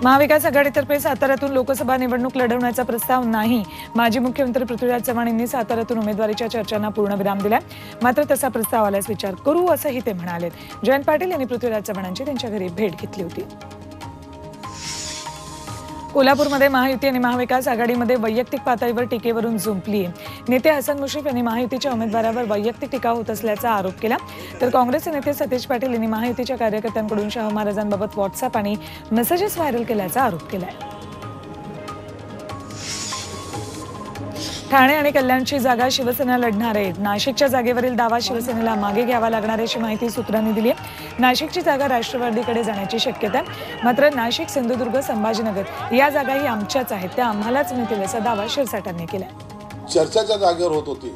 महाविकास आघाडीतर्फे साताऱ्यातून लोकसभा निवडणूक लढवण्याचा प्रस्ताव नाही. माजी मुख्यमंत्री पृथ्वीराज चव्हाण यांनी साताऱ्यातून उमेदवारीच्या चर्चांना पूर्णविराम दिला. मात्र तसा प्रस्ताव आल्यास विचार करू असंही ते म्हणाले. जयंत पाटील यांनी पृथ्वीराज चव्हाणांची त्यांच्या घरी भेट घेतली होती. कोल्हापूरमध्ये महायुती आणि महाविकास आघाडीमध्ये वैयक्तिक पातळीवर टीकेवरून जुंपली. नेते हसन मुश्रीफ यांनी महायुतीच्या उमेदवारावर वैयक्तिक टीका होत असल्याचा आरोप केला. तर काँग्रेसचे नेते सतीश पाटील यांनी महायुतीच्या कार्यकर्त्यांकडून शाहू महाराजांबाबत व्हॉट्सअप आणि मेसेजेस व्हायरल केल्याचा आरोप केला. ठाणे आणि कल्याणची जागा शिवसेना लढणार आहे. नाशिकच्या जागेवरील दावा शिवसेनेला मागे घ्यावा लागणार अशी माहिती सूत्रांनी दिली आहे. नाशिकची जागा राष्ट्रवादीकडे जाण्याची शक्यता आहे. मात्र नाशिक, सिंधुदुर्ग, संभाजीनगर या जागाही आमच्याच आहेत, त्या आम्हालाच मिळतील असा दावा शिरसाटांनी केला. चर्चाच्या जागेवर होत होती.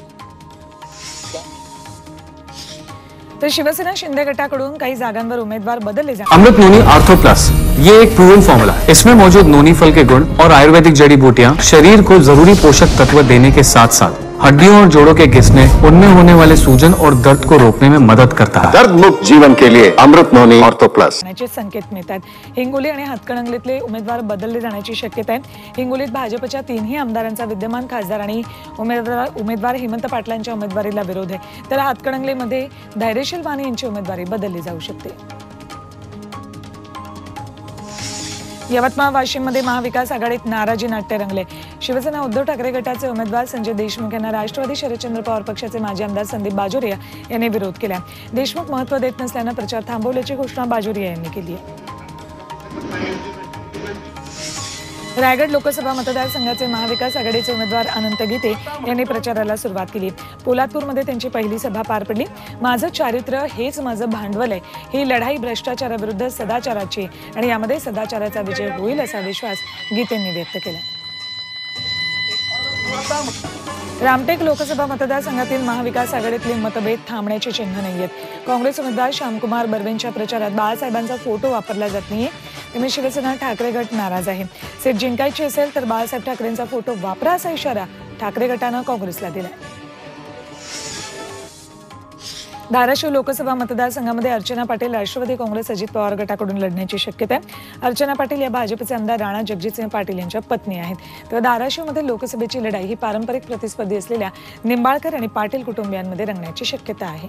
तर शिवसेना शिंदे गटाकडून काही जागांवर उमेदवार बदलले जाणार. अमृत नोनी आर्थो प्लस ये एक प्रूवन फॉर्मूला है। इसमें मौजूद नोनी फल के गुण और आयुर्वेदिक जड़ी बूटियां शरीर को जरूरी पोषक तत्व देने के साथ साथ हड्डियों और जोड़ों के घिसने, उनमें होने वाले सूजन और दर्द को रोकने में मदद करता है। दर्द मुक्त जीवन के लिए अमृत नोनी आर्थो प्लस संकेत मिळतात. हिंगोली आणि हातकणंगलेतले उमेदवार बदलले जाण्याची शक्यता आहे. हिंगोलीत भाजपच्या 3ही आमदारांचा विद्यमान खासदार आणि उमेदवार हेमंत पाटलांच्या उमेदवारीला विरोध आहे. तर हातकणंगलेमध्ये धैर्यशील माने यांची उमेदवारी बदलली जाऊ शकते. यवतमाळ, वाशिममध्ये महाविकास आघाडीत नाराजी नाट्य रंगले. शिवसेना उद्धव ठाकरे गटाचे उमेदवार संजय देशमुख यांना राष्ट्रवादी शरदचंद्र पवार पक्षाचे माजी आमदार संदीप बाजोरिया यांनी विरोध केला. देशमुख महत्त्व देत नसल्यानं प्रचार थांबवल्याची घोषणा बाजोरिया यांनी केली आहे. रायगड लोकसभा मतदारसंघाचे महाविकास आघाडीचे उमेदवार अनंत गीते यांनी प्रचाराला सुरुवात केली. पोलादपूरमध्ये त्यांची पहिली सभा पार पडली. माझं चारित्र्य हेच माझं भांडवल आहे. ही लढाई भ्रष्टाचाराविरुद्ध सदाचाराची आणि यामध्ये सदाचाराचा विजय होईल असा विश्वास गीतेंनी व्यक्त केला. रामटेक लोकसभा मतदारसंघातील महाविकास आघाडीतले मतभेद थांबण्याची चिन्ह नाहीयेत. काँग्रेस उमेदवार श्यामकुमार बर्वेंच्या प्रचारात बाळासाहेबांचा फोटो वापरला जात नाहीये. त्यामुळे शिवसेना ठाकरे गट नाराज आहे. सीट जिंकायची असेल तर बाळासाहेब ठाकरेंचा फोटो वापरा असा इशारा ठाकरे गटानं काँग्रेसला दिला. धाराशिव लोकसभा मतदारसंघामध्ये अर्चना पाटील राष्ट्रवादी काँग्रेस अजित पवार गटाकडून लढण्याची शक्यता आहे. अर्चना पाटील या भाजपचे आमदार राणा जगजितसिंह पाटील यांच्या पत्नी आहेत. तर धाराशिवमध्ये लोकसभेची लढाई ही पारंपरिक प्रतिस्पर्धी असलेल्या निंबाळकर आणि पाटील कुटुंबियांमध्ये रंगण्याची शक्यता आहे.